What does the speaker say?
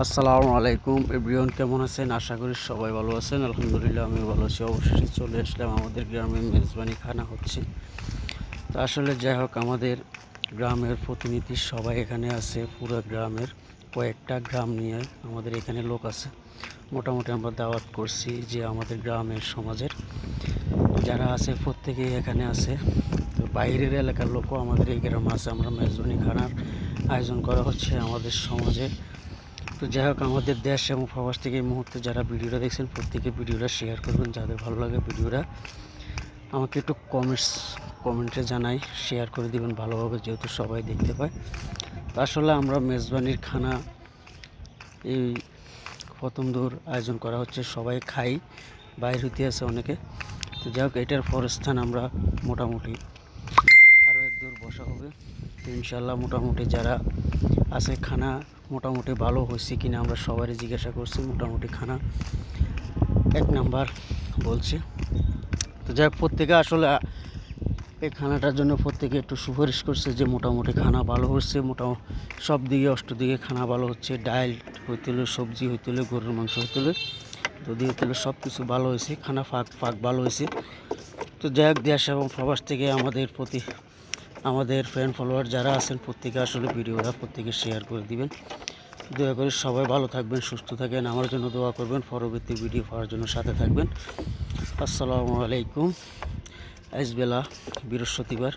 আসসালামু আলাইকুম এভরিওয়ান, কেমন আছেন? আশা করি সবাই ভালো আছেন। আলহামদুলিল্লাহ আমি ভালো আছি। অবশেষে চলে আসলাম, আমাদের গ্রামে মেজবানি খানা হচ্ছে। তো আসলে যাই হোক, আমাদের গ্রামের প্রতিনিধি সবাই এখানে আছে। পুরো গ্রামের কয়েকটা গ্রাম নিয়ে আমাদের এখানে লোক আছে। মোটামুটি আমরা দাওয়াত করছি যে আমাদের গ্রামের সমাজের যারা আছে প্রত্যেকেই এখানে আছে। তো বাইরের এলাকার লোকও আমাদের এই গ্রামে আছে। আমরা মেজবানি খানার আয়োজন করা হচ্ছে আমাদের সমাজে। তো যাই হোক, আমাদের দেশ এবং প্রবাস থেকে এই মুহূর্তে যারা ভিডিওটা দেখছেন প্রত্যেকে ভিডিওটা শেয়ার করবেন। যাদের ভালো লাগে ভিডিওটা আমাকে একটু কমেন্টে জানাই, শেয়ার করে দিবেন ভালোভাবে, যেহেতু সবাই দেখতে পায়। আসলে আমরা মেজবানির খানা এই প্রথম দূর আয়োজন করা হচ্ছে, সবাই খাই, বাইরে হইতে আছে অনেকে। তো যাই হোক, এটার পরস্থান আমরা মোটামুটি আরও এক দূর বসা হবে। তো ইনশাল্লাহ মোটামুটি যারা আছে খানা মোটামুটি ভালো হয়েছে কিনা আমরা সবারই জিজ্ঞাসা করছি। মোটামুটি খানা এক নাম্বার বলছে। তো যাই হোক, প্রত্যেকে আসলে এই খানাটার জন্য প্রত্যেকে একটু সুপারিশ করছে যে মোটামুটি খানা ভালো হচ্ছে। মোটামুটি সব দিকে অষ্টদিকে খানা ভালো হচ্ছে। ডাল হইতে হলে, সবজি হইতে হলে, গরুর মাংস হইতে হলে, দধি হইতে হলে সব কিছু ভালো হয়েছে। খানা ফাঁক ভালো হয়েছে। তো যাই হোক, দেশ এবং প্রবাস থেকে আমাদের ফ্রেন্ড ফলোয়ার যারা আছেন প্রত্যেকে আসলে ভিডিওটা প্রত্যেকে শেয়ার করে দিবেন। দয়া করে সবাই ভালো থাকবেন, সুস্থ থাকেন, আমার জন্য দোয়া করবেন, পরবর্তী ভিডিও পাওয়ার জন্য সাথে থাকবেন। আসসালামু আলাইকুম। আজ বেলা বৃহস্পতিবার,